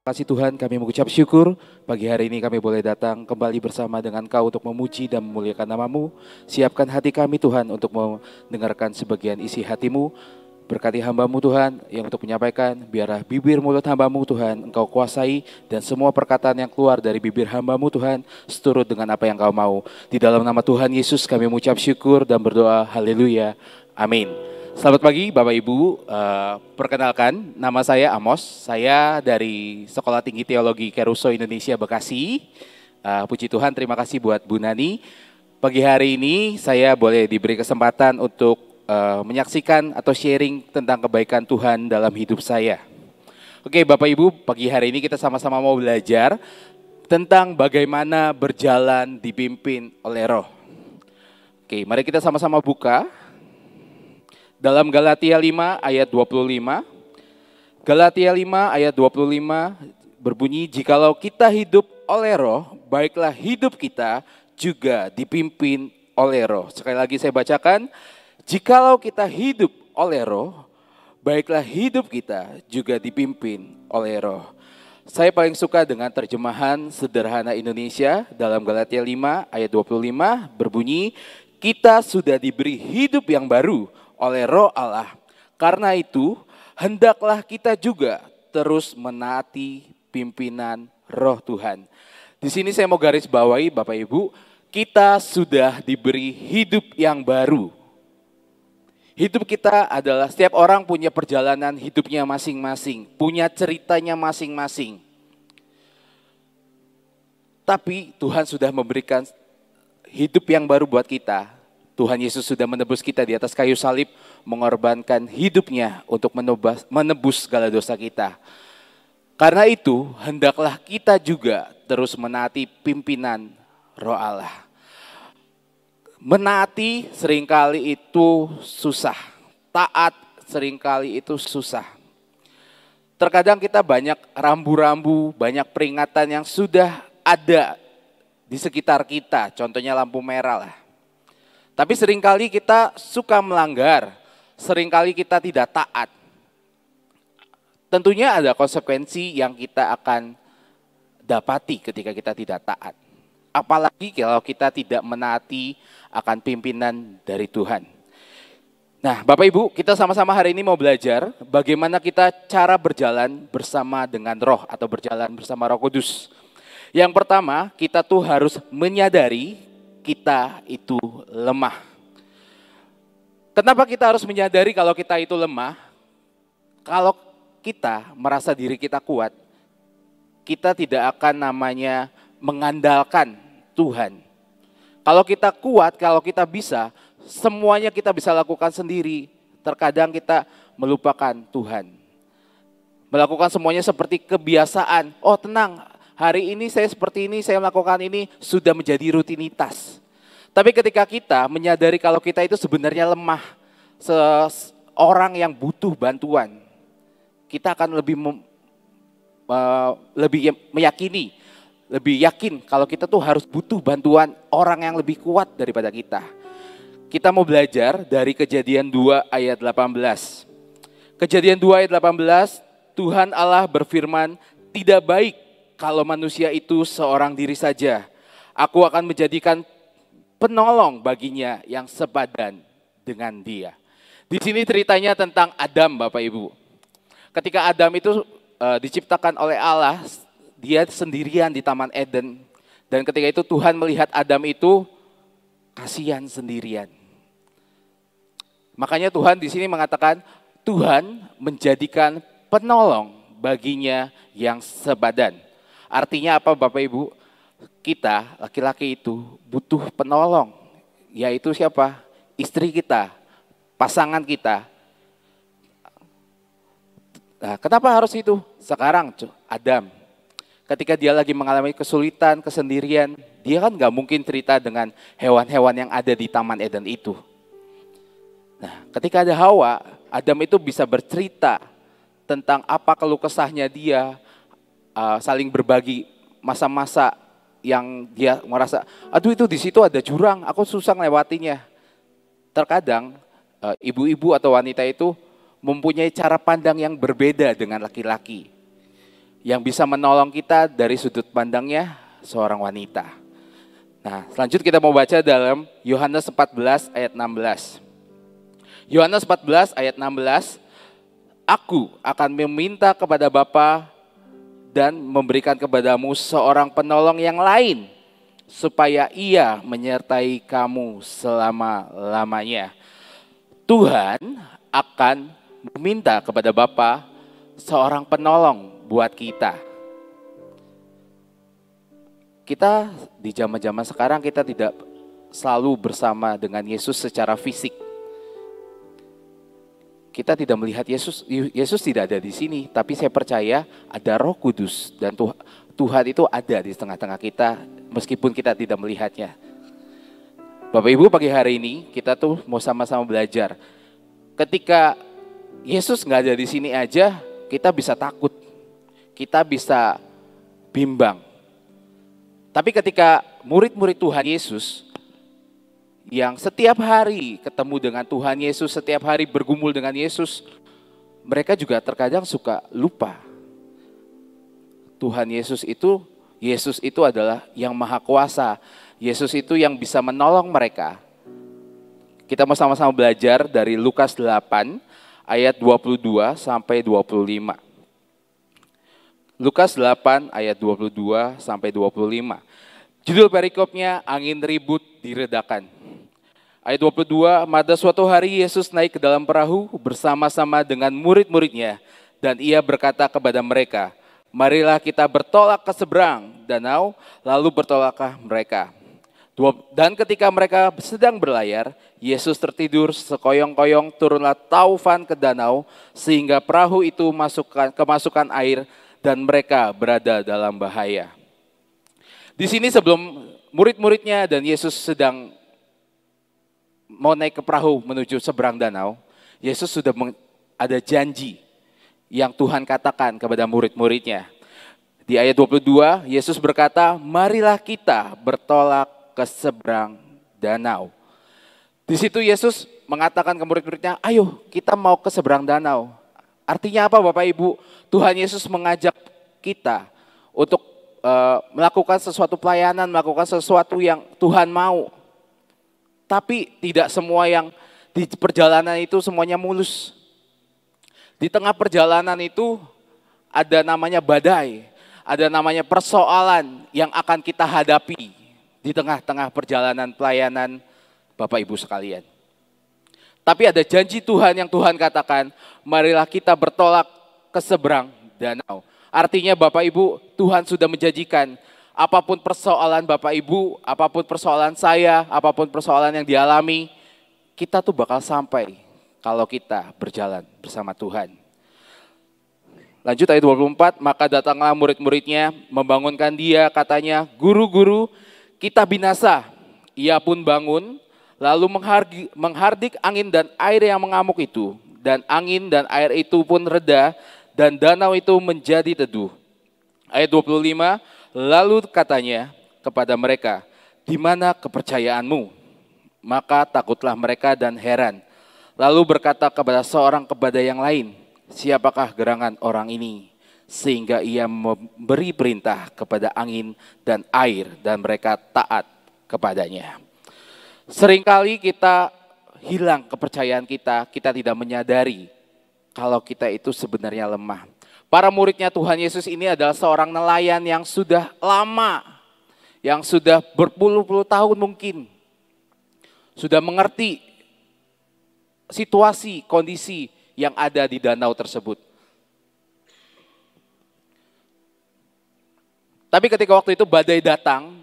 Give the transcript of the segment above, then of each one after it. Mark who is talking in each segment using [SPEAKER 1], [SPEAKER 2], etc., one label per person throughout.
[SPEAKER 1] Kasih Tuhan, kami mengucap syukur. Pagi hari ini kami boleh datang kembali bersama dengan Kau untuk memuji dan memuliakan nama-Mu. Siapkan hati kami Tuhan untuk mendengarkan sebagian isi hati-Mu. Berkati hamba-Mu Tuhan yang untuk menyampaikan, biarlah bibir mulut hamba-Mu Tuhan Engkau kuasai, dan semua perkataan yang keluar dari bibir hamba-Mu Tuhan seturut dengan apa yang Kau mau. Di dalam nama Tuhan Yesus kami mengucap syukur dan berdoa, haleluya, amin. Selamat pagi Bapak Ibu, perkenalkan nama saya Amos, saya dari Sekolah Tinggi Teologi Keruso Indonesia Bekasi. Puji Tuhan, terima kasih buat Bu Nani. Pagi hari ini saya boleh diberi kesempatan untuk menyaksikan atau sharing tentang kebaikan Tuhan dalam hidup saya. Oke Bapak Ibu, pagi hari ini kita sama-sama mau belajar tentang bagaimana berjalan dipimpin oleh Roh. Oke, mari kita sama-sama buka dalam Galatia 5 ayat 25. Galatia 5 ayat 25 berbunyi, jikalau kita hidup oleh Roh, baiklah hidup kita juga dipimpin oleh Roh. Sekali lagi saya bacakan, jikalau kita hidup oleh Roh, baiklah hidup kita juga dipimpin oleh Roh. Saya paling suka dengan terjemahan sederhana Indonesia dalam Galatia 5 ayat 25 berbunyi, kita sudah diberi hidup yang baru oleh Roh Allah. Karena itu, hendaklah kita juga terus menaati pimpinan Roh Tuhan. Di sini saya mau garis bawahi Bapak Ibu, kita sudah diberi hidup yang baru. Hidup kita adalah, setiap orang punya perjalanan hidupnya masing-masing, punya ceritanya masing-masing. Tapi Tuhan sudah memberikan hidup yang baru buat kita. Tuhan Yesus sudah menebus kita di atas kayu salib, mengorbankan hidupnya untuk menebus segala dosa kita. Karena itu, hendaklah kita juga terus menaati pimpinan Roh Allah. Menaati seringkali itu susah, taat seringkali itu susah. Terkadang kita banyak rambu-rambu, banyak peringatan yang sudah ada di sekitar kita, contohnya lampu merah lah. Tapi seringkali kita suka melanggar, seringkali kita tidak taat. Tentunya ada konsekuensi yang kita akan dapati ketika kita tidak taat. Apalagi kalau kita tidak menaati akan pimpinan dari Tuhan. Nah Bapak Ibu, kita sama-sama hari ini mau belajar bagaimana kita cara berjalan bersama dengan Roh atau berjalan bersama Roh Kudus. Yang pertama, kita tuh harus menyadari kita itu lemah. Kenapa kita harus menyadari kalau kita itu lemah? Kalau kita merasa diri kita kuat, kita tidak akan namanya mengandalkan Tuhan. Kalau kita kuat, kalau kita bisa, semuanya kita bisa lakukan sendiri. Terkadang kita melupakan Tuhan. Melakukan semuanya seperti kebiasaan. Oh tenang, hari ini saya seperti ini, saya melakukan ini, sudah menjadi rutinitas. Tapi ketika kita menyadari kalau kita itu sebenarnya lemah, seorang yang butuh bantuan, kita akan lebih meyakini, lebih yakin kalau kita tuh harus butuh bantuan orang yang lebih kuat daripada kita. Kita mau belajar dari Kejadian 2 ayat 18. Kejadian 2 ayat 18, Tuhan Allah berfirman, tidak baik kalau manusia itu seorang diri saja. Aku akan menjadikan penolong baginya yang sepadan dengan dia. Di sini ceritanya tentang Adam Bapak Ibu. Ketika Adam itu diciptakan oleh Allah, dia sendirian di Taman Eden. Dan ketika itu Tuhan melihat Adam itu kasihan sendirian. Makanya Tuhan di sini mengatakan, Tuhan menjadikan penolong baginya yang sepadan. Artinya apa Bapak Ibu? Kita laki-laki itu butuh penolong, yaitu siapa? Istri kita, pasangan kita. Nah, kenapa harus itu? Sekarang Adam, ketika dia lagi mengalami kesulitan, kesendirian, dia kan gak mungkin cerita dengan hewan-hewan yang ada di Taman Eden itu. Nah, ketika ada Hawa, Adam itu bisa bercerita tentang apa keluh kesahnya dia, saling berbagi masa-masa yang dia merasa, aduh itu di situ ada jurang, aku susah melewatinya. Terkadang ibu-ibu atau wanita itu mempunyai cara pandang yang berbeda dengan laki-laki. yang bisa menolong kita dari sudut pandangnya seorang wanita. Nah, selanjutnya kita mau baca dalam Yohanes 14 ayat 16. Yohanes 14 ayat 16, Aku akan meminta kepada Bapa dan memberikan kepadamu seorang penolong yang lain, supaya ia menyertai kamu selama-lamanya. Tuhan akan meminta kepada Bapa seorang penolong buat kita. Kita di zaman-zaman sekarang kita tidak selalu bersama dengan Yesus secara fisik. Kita tidak melihat Yesus, Yesus tidak ada di sini, tapi saya percaya ada Roh Kudus dan Tuhan itu ada di tengah-tengah kita meskipun kita tidak melihatnya. Bapak Ibu, pagi hari ini kita tuh mau sama-sama belajar. Ketika Yesus nggak ada di sini aja, kita bisa takut, kita bisa bimbang. Tapi ketika murid-murid Tuhan Yesus yang setiap hari ketemu dengan Tuhan Yesus, setiap hari bergumul dengan Yesus, mereka juga terkadang suka lupa. Yesus itu adalah yang maha kuasa. Yesus itu yang bisa menolong mereka. Kita mau sama-sama belajar dari Lukas 8 ayat 22 sampai 25. Lukas 8 ayat 22 sampai 25. Judul perikopnya angin ribut diredakan. Ayat 22, pada suatu hari Yesus naik ke dalam perahu bersama-sama dengan murid-muridnya dan ia berkata kepada mereka, marilah kita bertolak ke seberang danau, lalu bertolaklah mereka. Dan ketika mereka sedang berlayar, Yesus tertidur sekoyong-koyong, turunlah taufan ke danau sehingga perahu itu kemasukan air dan mereka berada dalam bahaya. Di sini sebelum murid-muridnya dan Yesus sedang mau naik ke perahu menuju seberang danau, Yesus sudah ada janji yang Tuhan katakan kepada murid-muridnya. Di ayat 22, Yesus berkata, marilah kita bertolak ke seberang danau. Di situ Yesus mengatakan ke murid-muridnya, ayo kita mau ke seberang danau. Artinya apa Bapak Ibu? Tuhan Yesus mengajak kita untuk melakukan sesuatu pelayanan, melakukan sesuatu yang Tuhan mau. Tapi tidak semua yang di perjalanan itu semuanya mulus. Di tengah perjalanan itu ada namanya badai, ada namanya persoalan yang akan kita hadapi di tengah-tengah perjalanan pelayanan Bapak Ibu sekalian. Tapi ada janji Tuhan yang Tuhan katakan, marilah kita bertolak ke seberang danau. Artinya Bapak Ibu, Tuhan sudah menjanjikan apapun persoalan Bapak Ibu, apapun persoalan saya, apapun persoalan yang dialami, kita tuh bakal sampai kalau kita berjalan bersama Tuhan. Lanjut ayat 24, maka datanglah murid-muridnya membangunkan dia, katanya, guru-guru kita binasa. Ia pun bangun, lalu menghardik angin dan air yang mengamuk itu. Dan angin dan air itu pun reda, dan danau itu menjadi teduh. Ayat 25, lalu katanya kepada mereka, di mana kepercayaanmu? Maka takutlah mereka dan heran. Lalu berkata kepada yang lain, siapakah gerangan orang ini? Sehingga ia memberi perintah kepada angin dan air dan mereka taat kepadanya. Seringkali kita hilang kepercayaan kita tidak menyadari kalau kita itu sebenarnya lemah. Para muridnya Tuhan Yesus ini adalah seorang nelayan yang sudah lama, yang sudah berpuluh-puluh tahun mungkin, sudah mengerti situasi, kondisi yang ada di danau tersebut. Tapi ketika waktu itu badai datang,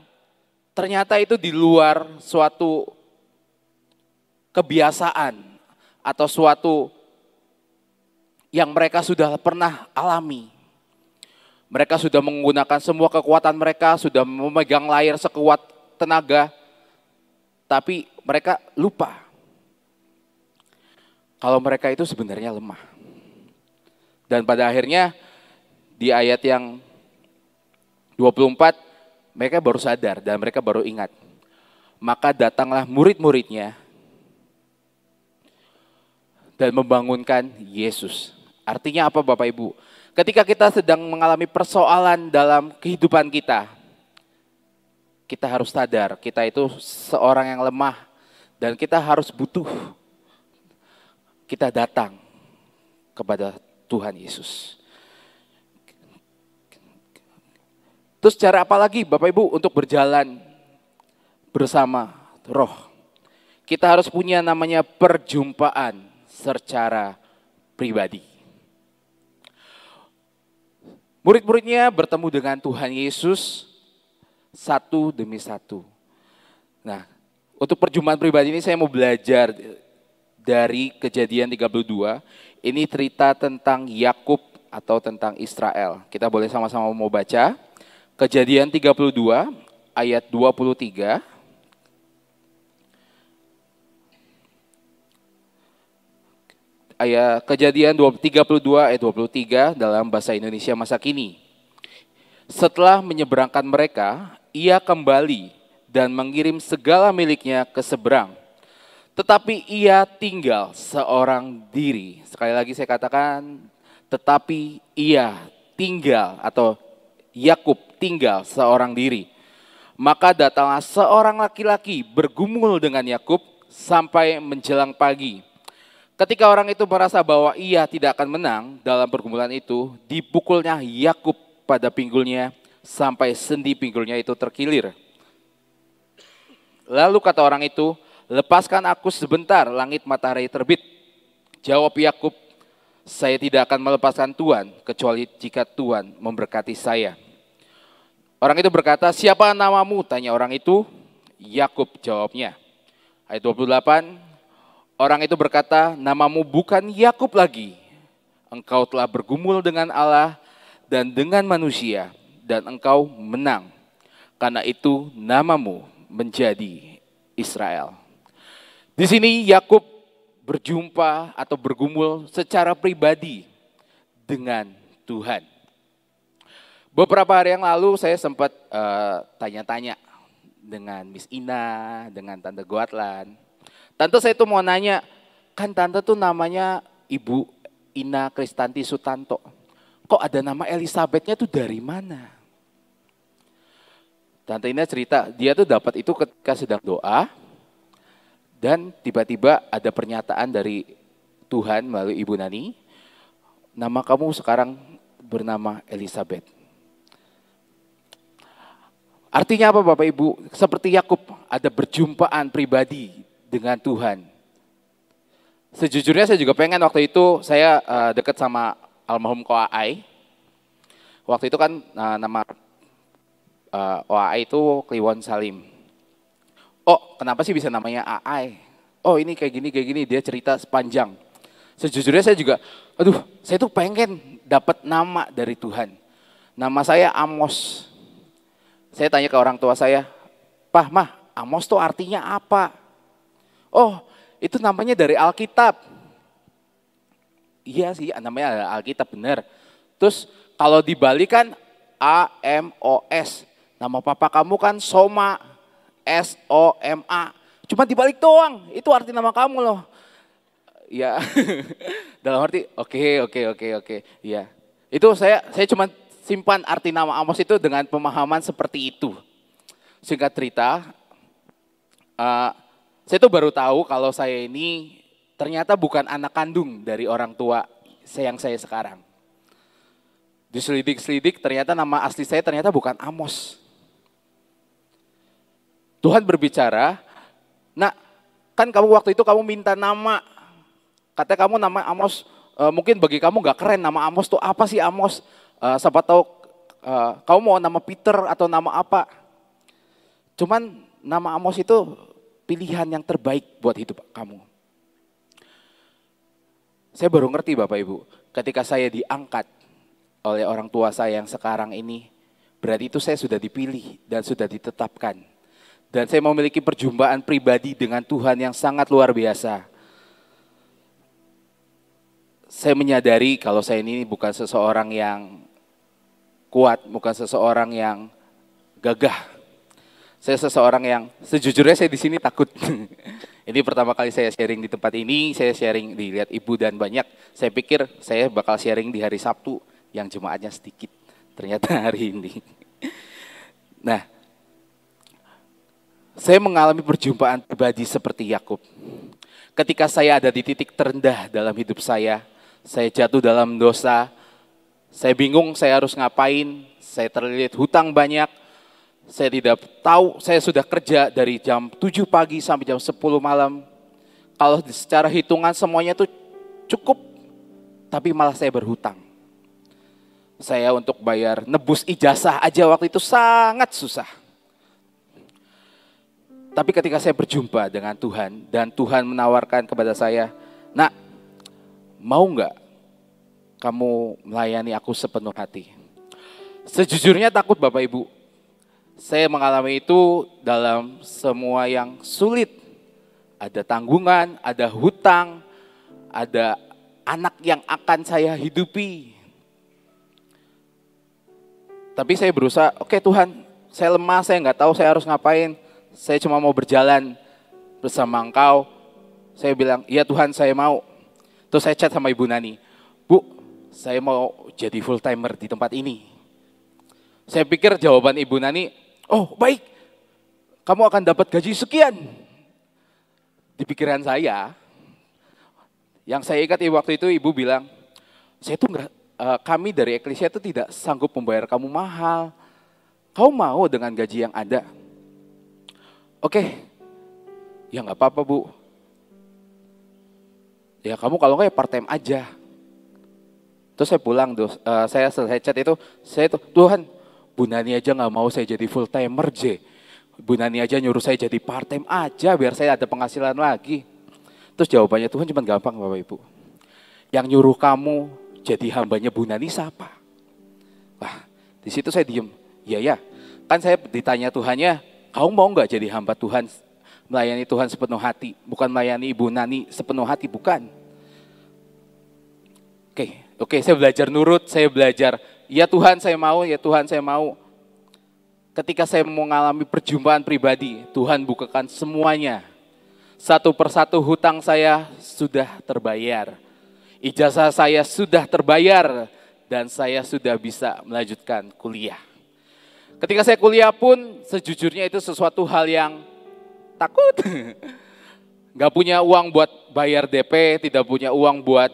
[SPEAKER 1] ternyata itu di luar suatu kebiasaan atau suatu yang mereka sudah pernah alami. Mereka sudah menggunakan semua kekuatan mereka, sudah memegang layar sekuat tenaga, tapi mereka lupa kalau mereka itu sebenarnya lemah. Dan pada akhirnya di ayat yang 24, mereka baru sadar dan mereka baru ingat. Maka datanglah murid-muridnya dan membangunkan Yesus. Artinya apa Bapak Ibu? Ketika kita sedang mengalami persoalan dalam kehidupan kita, kita harus sadar kita itu seorang yang lemah dan kita harus butuh. Kita datang kepada Tuhan Yesus. Terus cara apa lagi Bapak Ibu untuk berjalan bersama Roh? Kita harus punya namanya perjumpaan secara pribadi. Murid-muridnya bertemu dengan Tuhan Yesus satu demi satu. Nah, untuk perjumpaan pribadi ini saya mau belajar dari Kejadian 32. Ini cerita tentang Yakub atau tentang Israel. Kita boleh sama-sama mau baca. Kejadian 32 ayat 23. Kejadian 32 ayat 23 dalam bahasa Indonesia masa kini. Setelah menyeberangkan mereka, ia kembali dan mengirim segala miliknya ke seberang. Tetapi ia tinggal seorang diri. Sekali lagi saya katakan, tetapi ia tinggal atau Yakub tinggal seorang diri. Maka datanglah seorang laki-laki bergumul dengan Yakub sampai menjelang pagi. Ketika orang itu merasa bahwa ia tidak akan menang dalam pergumulan itu, dipukulnya Yakub pada pinggulnya sampai sendi pinggulnya itu terkilir. Lalu kata orang itu, lepaskan aku sebentar, langit matahari terbit. Jawab Yakub, saya tidak akan melepaskan Tuhan kecuali jika Tuhan memberkati saya. Orang itu berkata, siapa namamu? Tanya orang itu. Yakub jawabnya. Ayat 28. Orang itu berkata, namamu bukan Yakub lagi. Engkau telah bergumul dengan Allah dan dengan manusia, dan engkau menang. Karena itu namamu menjadi Israel. Di sini Yakub berjumpa atau bergumul secara pribadi dengan Tuhan. Beberapa hari yang lalu saya sempat tanya-tanya dengan Miss Ina, dengan Tante Goatlan. Tante saya tuh mau nanya, kan Tante tuh namanya Ibu Ina Kristanti Sutanto. Kok ada nama Elizabethnya tuh dari mana? Tante Ina cerita, dia tuh dapat itu ketika sedang doa. Dan tiba-tiba ada pernyataan dari Tuhan melalui Ibu Nani. Nama kamu sekarang bernama Elizabeth. Artinya apa Bapak Ibu? Seperti Yakub ada berjumpaan pribadi dengan Tuhan. Sejujurnya saya juga pengen waktu itu saya dekat sama almarhum Ko Aai. Waktu itu kan nama Aai itu Kliwon Salim. Oh kenapa sih bisa namanya Aai? Oh ini kayak gini, dia cerita sepanjang. Sejujurnya saya juga, saya tuh pengen dapat nama dari Tuhan. Nama saya Amos. Saya tanya ke orang tua saya, Pah, Mah, Amos tuh artinya apa? Oh, itu namanya dari Alkitab. Iya sih, namanya Alkitab benar. Terus kalau dibalikan A-M-O-S. Nama papa kamu kan Soma, S-O-M-A. Cuma dibalik doang, itu arti nama kamu loh. Ya, dalam arti oke. Ya, itu saya cuma simpan arti nama Amos itu dengan pemahaman seperti itu. Singkat cerita, saya tuh baru tahu kalau saya ini ternyata bukan anak kandung dari orang tua yang saya sekarang. Diselidik-selidik ternyata nama asli saya ternyata bukan Amos. Tuhan berbicara, nak kan kamu waktu itu kamu minta nama. Katanya kamu nama Amos, mungkin bagi kamu gak keren nama Amos tuh apa sih Amos? Siapa tahu kamu mau nama Peter atau nama apa. Cuman nama Amos itu pilihan yang terbaik buat hidup kamu. Saya baru ngerti Bapak Ibu, ketika saya diangkat oleh orang tua saya yang sekarang ini, berarti itu saya sudah dipilih dan sudah ditetapkan. Dan saya memiliki perjumpaan pribadi dengan Tuhan yang sangat luar biasa. Saya menyadari kalau saya ini bukan seseorang yang kuat, bukan seseorang yang gagah. Saya seseorang yang sejujurnya saya di sini takut. Ini pertama kali saya sharing di tempat ini, saya sharing dilihat ibu dan banyak. Saya pikir saya bakal sharing di hari Sabtu yang jemaatnya sedikit. Ternyata hari ini. Nah, saya mengalami perjumpaan pribadi seperti Yakub. Ketika saya ada di titik terendah dalam hidup saya jatuh dalam dosa, saya bingung saya harus ngapain, saya terlilit hutang banyak, saya tidak tahu, saya sudah kerja dari jam 7 pagi sampai jam 10 malam. Kalau secara hitungan semuanya itu cukup, tapi malah saya berhutang. Saya untuk bayar nebus ijazah aja waktu itu sangat susah. Tapi ketika saya berjumpa dengan Tuhan dan Tuhan menawarkan kepada saya, "Nak, mau nggak kamu melayani aku sepenuh hati?" Sejujurnya takut Bapak Ibu. Saya mengalami itu dalam semua yang sulit. Ada tanggungan, ada hutang, ada anak yang akan saya hidupi. Tapi saya berusaha, oke Tuhan, saya lemah, saya nggak tahu saya harus ngapain. Saya cuma mau berjalan bersama Engkau. Saya bilang, iya Tuhan saya mau. Terus saya chat sama Ibu Nani, Bu, saya mau jadi full timer di tempat ini. Saya pikir jawaban Ibu Nani, oh baik, kamu akan dapat gaji sekian. Di pikiran saya, yang saya ingat waktu itu ibu bilang, saya tuh kami dari Eklesia itu tidak sanggup membayar kamu mahal. Kau mau dengan gaji yang ada? Oke, ya nggak apa-apa Bu. Ya kamu kalau nggak ya part time aja. Terus saya pulang, saya selesai chat itu, Tuhan, Bu Nani aja nggak mau saya jadi full timer J. Bu Nani aja nyuruh saya jadi part time aja biar saya ada penghasilan lagi. Terus jawabannya Tuhan cuma gampang Bapak Ibu. Yang nyuruh kamu jadi hambanya Bu Nani siapa? Wah, di situ saya diem. Iya ya, kan saya ditanya Tuhannya, kau mau nggak jadi hamba Tuhan, melayani Tuhan sepenuh hati, bukan melayani Ibu Nani sepenuh hati, bukan. Oke, saya belajar nurut, saya belajar, ya Tuhan saya mau, ya Tuhan saya mau. Ketika saya mengalami perjumpaan pribadi, Tuhan bukakan semuanya. Satu persatu hutang saya sudah terbayar. Ijazah saya sudah terbayar dan saya sudah bisa melanjutkan kuliah. Ketika saya kuliah pun sejujurnya itu sesuatu hal yang takut. Gak punya uang buat bayar DP, tidak punya uang buat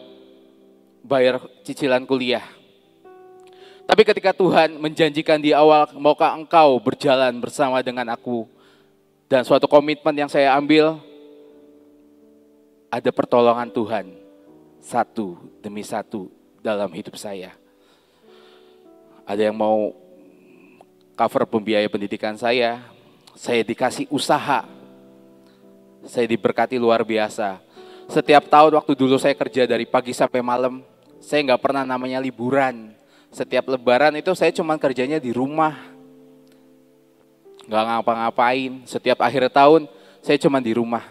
[SPEAKER 1] bayar cicilan kuliah. Tapi ketika Tuhan menjanjikan di awal, maukah engkau berjalan bersama dengan aku? Dan suatu komitmen yang saya ambil, ada pertolongan Tuhan satu demi satu dalam hidup saya. Ada yang mau cover pembiaya pendidikan saya dikasih usaha, saya diberkati luar biasa. Setiap tahun waktu dulu saya kerja dari pagi sampai malam, saya nggak pernah namanya liburan. Setiap lebaran itu saya cuma kerjanya di rumah, nggak ngapa-ngapain. Setiap akhir tahun saya cuma di rumah.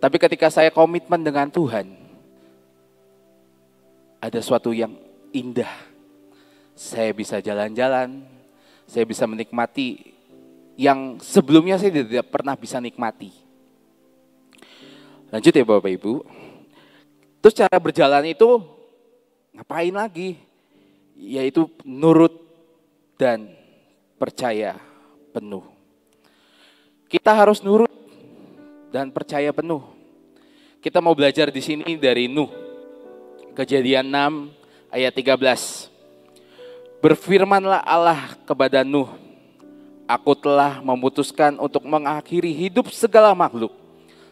[SPEAKER 1] Tapi ketika saya komitmen dengan Tuhan, ada suatu yang indah. Saya bisa jalan-jalan, saya bisa menikmati yang sebelumnya saya tidak pernah bisa nikmati. Lanjut ya Bapak Ibu. Terus cara berjalan itu ngapain lagi? Yaitu nurut dan percaya penuh. Kita harus nurut dan percaya penuh. Kita mau belajar di sini dari Nuh. Kejadian 6 ayat 13. Berfirmanlah Allah kepada Nuh, aku telah memutuskan untuk mengakhiri hidup segala makhluk,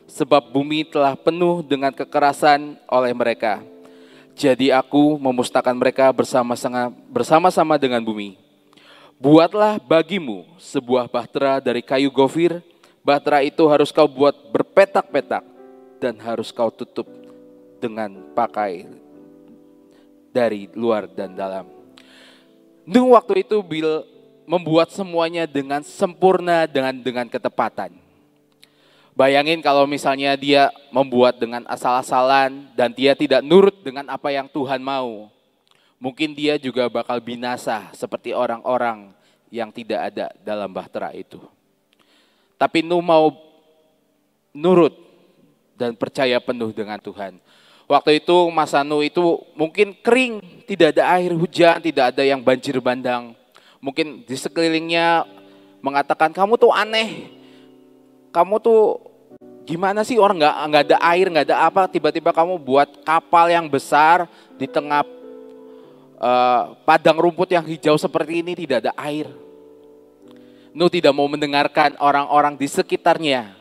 [SPEAKER 1] sebab bumi telah penuh dengan kekerasan oleh mereka. Jadi aku memusnahkan mereka bersama-sama dengan bumi. Buatlah bagimu sebuah bahtera dari kayu gofir. Bahtera itu harus kau buat berpetak-petak dan harus kau tutup dengan pakai dari luar dan dalam. Nuh waktu itu membuat semuanya dengan sempurna dengan ketepatan. Bayangin kalau misalnya dia membuat dengan asal-asalan dan dia tidak nurut dengan apa yang Tuhan mau. Mungkin dia juga bakal binasa seperti orang-orang yang tidak ada dalam bahtera itu. Tapi Nuh mau nurut dan percaya penuh dengan Tuhan. Waktu itu Mas Anu itu mungkin kering, tidak ada air hujan, tidak ada yang banjir bandang. Mungkin di sekelilingnya mengatakan kamu tuh aneh, kamu tuh gimana sih, orang nggak ada air, nggak ada apa, tiba-tiba kamu buat kapal yang besar di tengah padang rumput yang hijau seperti ini, tidak ada air. Nuh tidak mau mendengarkan orang-orang di sekitarnya,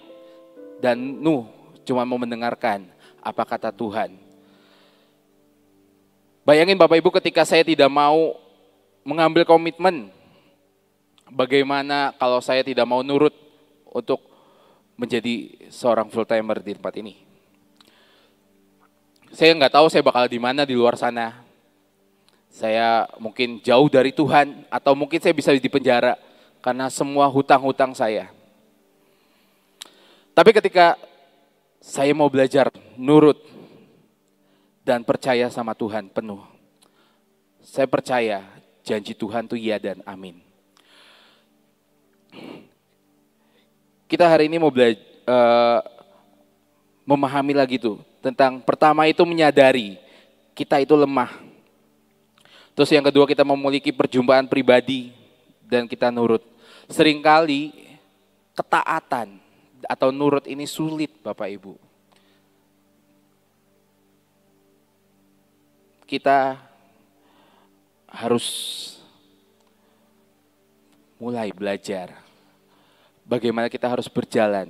[SPEAKER 1] dan Nuh cuma mau mendengarkan apa kata Tuhan. Bayangin Bapak Ibu, ketika saya tidak mau mengambil komitmen, bagaimana kalau saya tidak mau nurut untuk menjadi seorang full timer di tempat ini. Saya nggak tahu saya bakal di mana di luar sana. Saya mungkin jauh dari Tuhan, atau mungkin saya bisa di penjara karena semua hutang-hutang saya. Tapi ketika saya mau belajar nurut dan percaya sama Tuhan penuh, saya percaya janji Tuhan itu iya dan amin. Kita hari ini mau belajar, memahami lagi tuh tentang pertama itu menyadari kita itu lemah. Terus yang kedua kita memiliki perjumpaan pribadi dan kita nurut. Seringkali ketaatan atau nurut ini sulit Bapak Ibu. Kita harus mulai belajar bagaimana kita harus berjalan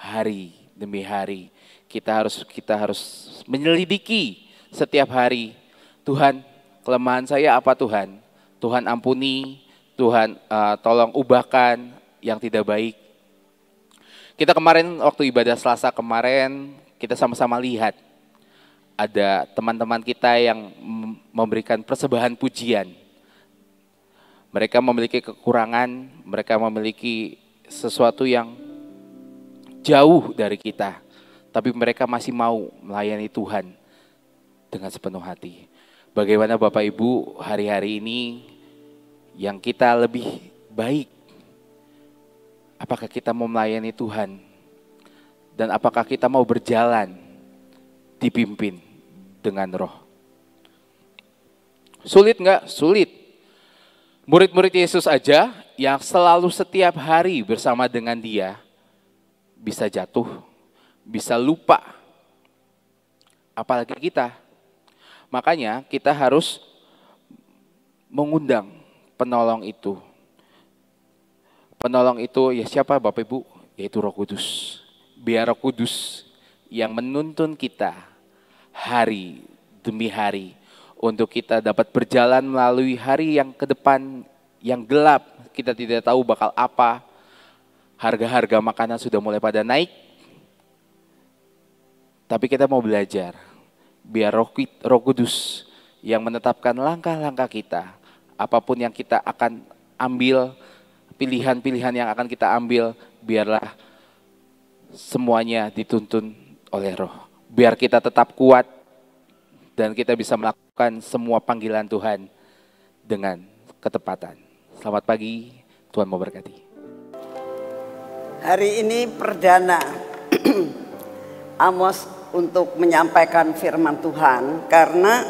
[SPEAKER 1] hari demi hari. Kita harus menyelidiki setiap hari. Tuhan, kelemahan saya apa Tuhan? Tuhan ampuni, Tuhan tolong ubahkan yang tidak baik. Kita kemarin waktu ibadah Selasa kemarin, kita sama-sama lihat ada teman-teman kita yang memberikan persembahan pujian. Mereka memiliki kekurangan, mereka memiliki sesuatu yang jauh dari kita, tapi mereka masih mau melayani Tuhan dengan sepenuh hati. Bagaimana Bapak Ibu hari-hari ini yang kita lebih baik? Apakah kita mau melayani Tuhan? Dan apakah kita mau berjalan dipimpin dengan Roh? Sulit nggak? Sulit. Murid-murid Yesus aja yang selalu setiap hari bersama dengan Dia bisa jatuh, bisa lupa. Apalagi kita. Makanya kita harus mengundang penolong itu. Penolong itu ya siapa Bapak Ibu? Yaitu Roh Kudus. Biar Roh Kudus yang menuntun kita hari demi hari untuk kita dapat berjalan melalui hari yang ke depan yang gelap. Kita tidak tahu bakal apa. Harga-harga makanan sudah mulai pada naik. Tapi kita mau belajar biar Roh Kudus yang menetapkan langkah-langkah kita. Apapun yang kita akan ambil, pilihan-pilihan yang akan kita ambil, biarlah semuanya dituntun oleh Roh. Biar kita tetap kuat dan kita bisa melakukan semua panggilan Tuhan dengan ketepatan. Selamat pagi, Tuhan memberkati.
[SPEAKER 2] Hari ini perdana Amos untuk menyampaikan firman Tuhan, karena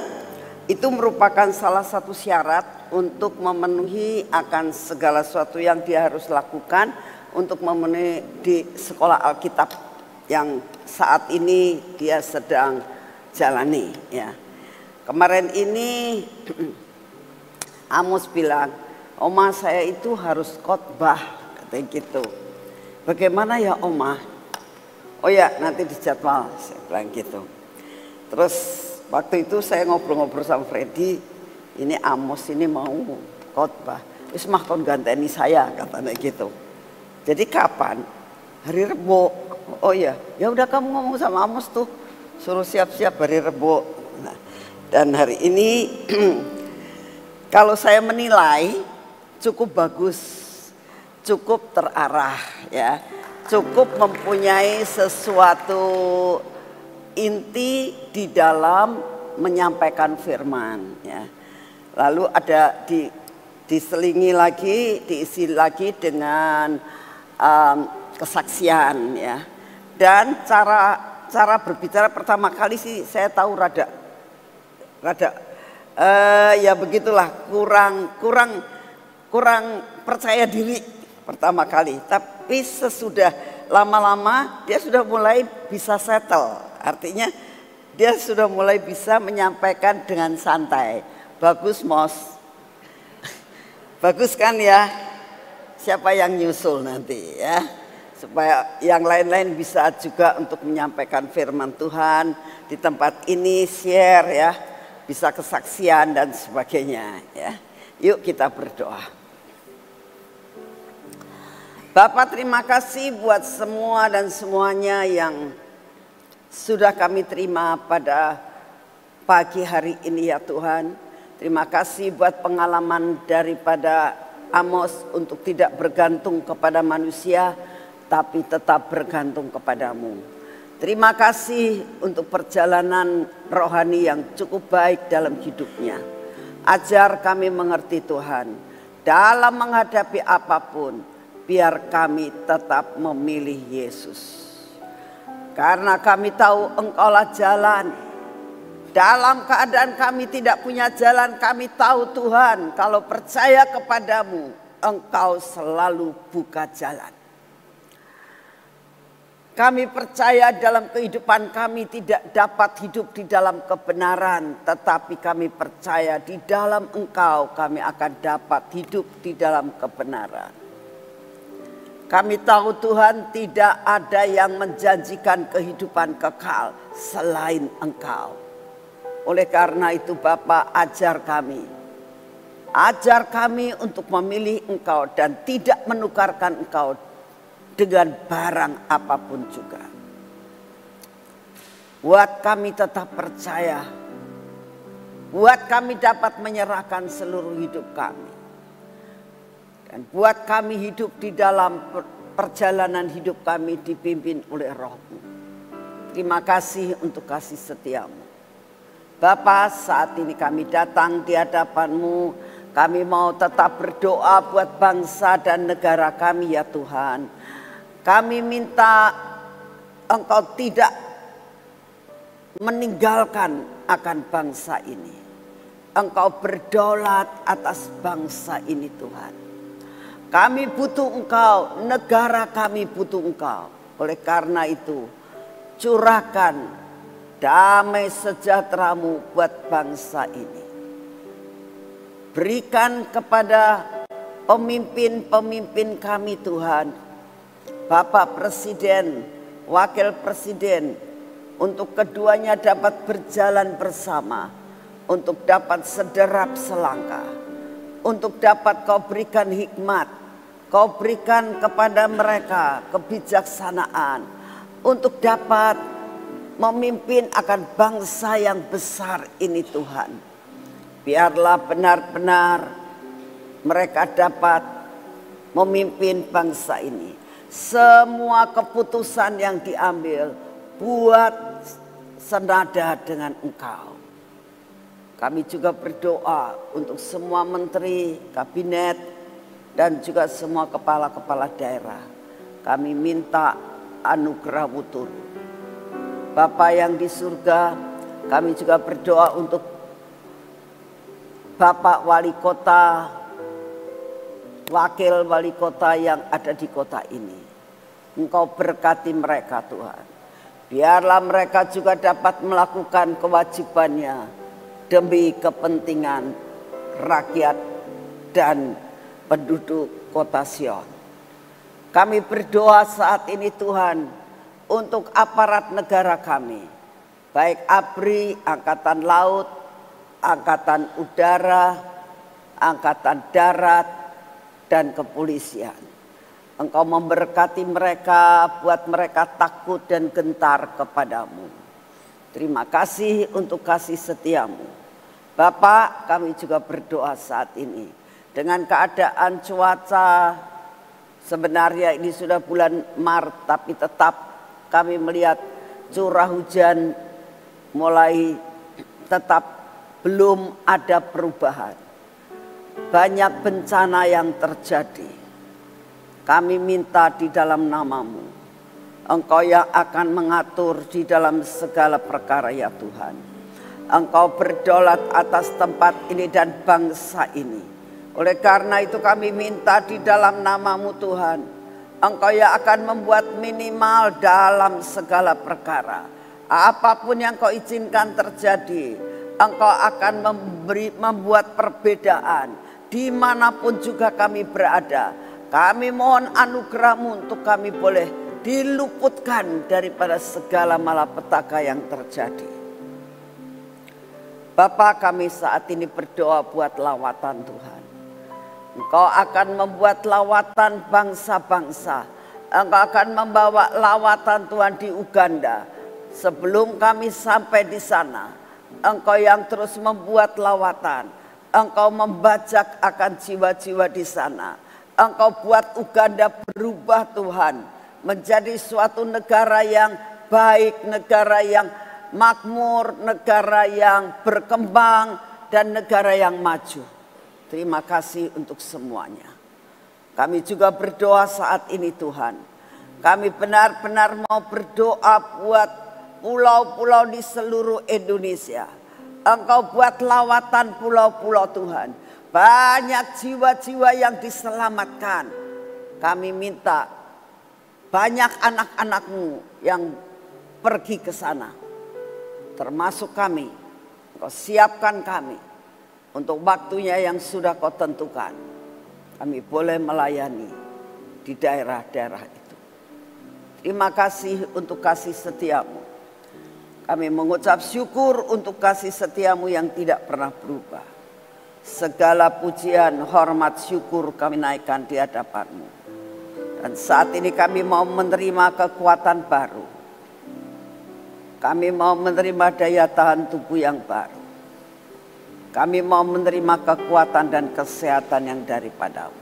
[SPEAKER 2] itu merupakan salah satu syarat untuk memenuhi akan segala sesuatu yang dia harus lakukan untuk memenuhi di sekolah Alkitab yang saat ini dia sedang jalani. Ya. Kemarin ini Amos bilang, Oma saya itu harus khotbah, katanya gitu. Bagaimana ya Oma? Oh ya nanti dijadwal, saya bilang gitu. Terus waktu itu saya ngobrol-ngobrol sama Freddy, ini Amos ini mau khotbah. Wis mah kon ganteni saya, katanya gitu. Jadi kapan? Hari Rebo. Oh ya, ya udah kamu ngomong sama Amos tuh, suruh siap-siap hari Rebo. Nah, dan hari ini kalau saya menilai cukup bagus, cukup terarah ya, cukup mempunyai sesuatu inti di dalam menyampaikan firman ya. Lalu ada diselingi lagi, diisi lagi dengan kesaksian ya. Dan cara berbicara pertama kali sih saya tahu rada ya begitulah, kurang percaya diri pertama kali. Tapi sesudah lama-lama dia sudah mulai bisa settle. Artinya dia sudah mulai bisa menyampaikan dengan santai. Bagus Mos. Bagus kan ya? Siapa yang nyusul nanti ya? Supaya yang lain-lain bisa juga untuk menyampaikan firman Tuhan di tempat ini, share ya, bisa kesaksian dan sebagainya ya. Yuk kita berdoa. Bapak, terima kasih buat semua dan semuanya yang sudah kami terima pada pagi hari ini ya Tuhan. Terima kasih buat pengalaman daripada Amos untuk tidak bergantung kepada manusia, tapi tetap bergantung kepadamu. Terima kasih untuk perjalanan rohani yang cukup baik dalam hidupnya. Ajar kami mengerti Tuhan, dalam menghadapi apapun, biar kami tetap memilih Yesus. Karena kami tahu Engkaulah jalan. Dalam keadaan kami tidak punya jalan, kami tahu Tuhan, kalau percaya kepadamu, Engkau selalu buka jalan. Kami percaya dalam kehidupan kami tidak dapat hidup di dalam kebenaran, tetapi kami percaya di dalam Engkau kami akan dapat hidup di dalam kebenaran. Kami tahu Tuhan, tidak ada yang menjanjikan kehidupan kekal selain Engkau. Oleh karena itu Bapa, ajar kami. Ajar kami untuk memilih Engkau dan tidak menukarkan Engkau dengan barang apapun juga. Buat kami tetap percaya. Buat kami dapat menyerahkan seluruh hidup kami. Dan buat kami hidup di dalam perjalanan hidup kami dipimpin oleh Roh-Mu. Terima kasih untuk kasih setiamu. Bapa, saat ini kami datang di hadapan-Mu. Kami mau tetap berdoa buat bangsa dan negara kami ya Tuhan. Kami minta Engkau tidak meninggalkan akan bangsa ini. Engkau berdaulat atas bangsa ini Tuhan. Kami butuh Engkau, negara kami butuh Engkau. Oleh karena itu, curahkan damai sejahtera-Mu buat bangsa ini. Berikan kepada pemimpin-pemimpin kami Tuhan, Bapak Presiden, Wakil Presiden, untuk keduanya dapat berjalan bersama, untuk dapat sederap selangkah, untuk dapat Kau berikan hikmat, Kau berikan kepada mereka kebijaksanaan, untuk dapat memimpin akan bangsa yang besar ini Tuhan. Biarlah benar-benar mereka dapat memimpin bangsa ini. Semua keputusan yang diambil buat senada dengan Engkau. Kami juga berdoa untuk semua menteri, kabinet, dan juga semua kepala-kepala daerah. Kami minta anugerah-Mu turun. Bapa yang di surga, kami juga berdoa untuk Bapak Wali Kota, Wakil Wali Kota yang ada di kota ini. Engkau berkati mereka Tuhan. Biarlah mereka juga dapat melakukan kewajibannya demi kepentingan rakyat dan penduduk kota Sion. Kami berdoa saat ini Tuhan, untuk aparat negara kami, baik ABRI, Angkatan Laut, Angkatan Udara, Angkatan Darat, dan kepolisian. Engkau memberkati mereka, buat mereka takut dan gentar kepadamu. Terima kasih untuk kasih setiamu. Bapak, kami juga berdoa saat ini. Dengan keadaan cuaca, sebenarnya ini sudah bulan Maret, tapi tetap kami melihat curah hujan mulai tetap belum ada perubahan. Banyak bencana yang terjadi. Kami minta di dalam nama-Mu, Engkau yang akan mengatur di dalam segala perkara ya Tuhan. Engkau berdaulat atas tempat ini dan bangsa ini. Oleh karena itu kami minta di dalam nama-Mu Tuhan, Engkau yang akan membuat minimal dalam segala perkara. Apapun yang Kau izinkan terjadi, Engkau akan membuat perbedaan dimanapun juga kami berada. Kami mohon anugerah-Mu untuk kami boleh diluputkan daripada segala malapetaka yang terjadi. Bapa, kami saat ini berdoa buat lawatan Tuhan. Engkau akan membuat lawatan bangsa-bangsa. Engkau akan membawa lawatan Tuhan di Uganda. Sebelum kami sampai di sana, Engkau yang terus membuat lawatan. Engkau membajak akan jiwa-jiwa di sana. Engkau buat Uganda berubah Tuhan, menjadi suatu negara yang baik, negara yang makmur, negara yang berkembang, dan negara yang maju. Terima kasih untuk semuanya. Kami juga berdoa saat ini Tuhan. Kami benar-benar mau berdoa buat pulau-pulau di seluruh Indonesia. Engkau buat lawatan pulau-pulau Tuhan. Banyak jiwa-jiwa yang diselamatkan. Kami minta banyak anak-anak-Mu yang pergi ke sana. Termasuk kami. Engkau siapkan kami untuk waktunya yang sudah Kau tentukan. Kami boleh melayani di daerah-daerah itu. Terima kasih untuk kasih setia-Mu. Kami mengucap syukur untuk kasih setia-Mu yang tidak pernah berubah. Segala pujian, hormat, syukur kami naikkan di hadapan-Mu. Dan saat ini kami mau menerima kekuatan baru. Kami mau menerima daya tahan tubuh yang baru. Kami mau menerima kekuatan dan kesehatan yang daripada-Mu.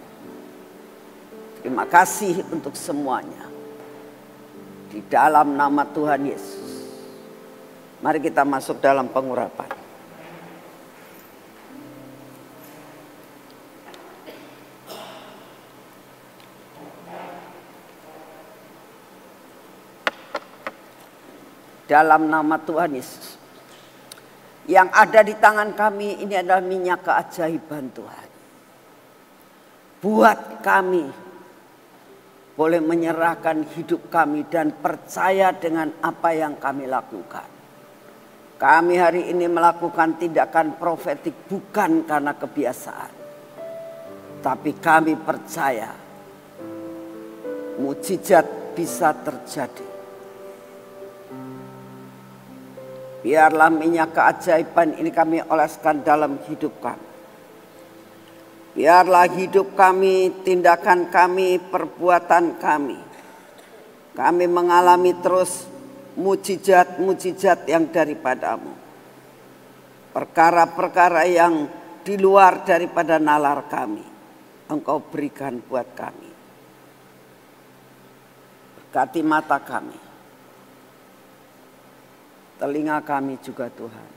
[SPEAKER 2] Terima kasih untuk semuanya. Di dalam nama Tuhan Yesus. Mari kita masuk dalam pengurapan. Dalam nama Tuhan Yesus. Yang ada di tangan kami ini adalah minyak keajaiban Tuhan. Buat kami boleh menyerahkan hidup kami dan percaya dengan apa yang kami lakukan. Kami hari ini melakukan tindakan profetik bukan karena kebiasaan. Tapi kami percaya mukjizat bisa terjadi. Biarlah minyak keajaiban ini kami oleskan dalam hidup kami. Biarlah hidup kami, tindakan kami, perbuatan kami. Kami mengalami terus mukjizat-mukjizat yang daripada-Mu. Perkara-perkara yang di luar daripada nalar kami, Engkau berikan buat kami. Berkati mata kami. Telinga kami juga Tuhan.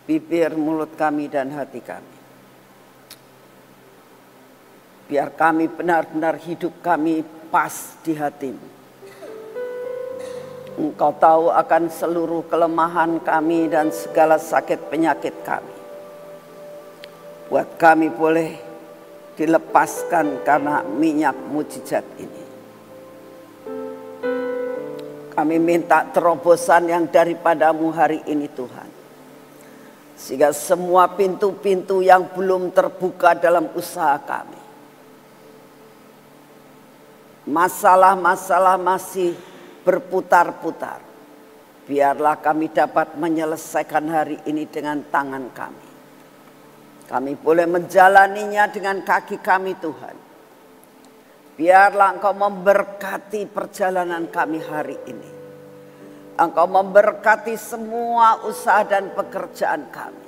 [SPEAKER 2] Bibir, mulut kami dan hati kami. Biar kami benar-benar hidup kami pas di hati-Mu. Engkau tahu akan seluruh kelemahan kami dan segala sakit penyakit kami. Buat kami boleh dilepaskan karena minyak mukjizat ini. Kami minta terobosan yang daripada-Mu hari ini Tuhan. Sehingga semua pintu-pintu yang belum terbuka dalam usaha kami. Masalah-masalah masih berputar-putar. Biarlah kami dapat menyelesaikan hari ini dengan tangan kami. Kami boleh menjalaninya dengan kaki kami Tuhan. Biarlah Engkau memberkati perjalanan kami hari ini. Engkau memberkati semua usaha dan pekerjaan kami.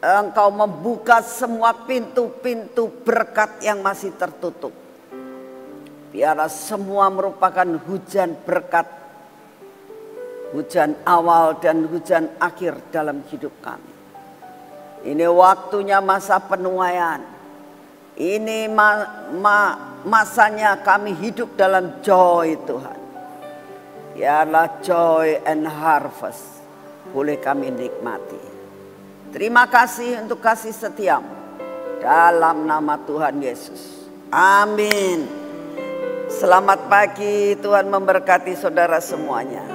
[SPEAKER 2] Engkau membuka semua pintu-pintu berkat yang masih tertutup. Biarlah semua merupakan hujan berkat. Hujan awal dan hujan akhir dalam hidup kami. Ini waktunya masa penuaian. Ini masanya kami hidup dalam joy Tuhan. Biarlah joy and harvest boleh kami nikmati. Terima kasih untuk kasih setiamu. Dalam nama Tuhan Yesus. Amin. Selamat pagi, Tuhan memberkati saudara semuanya.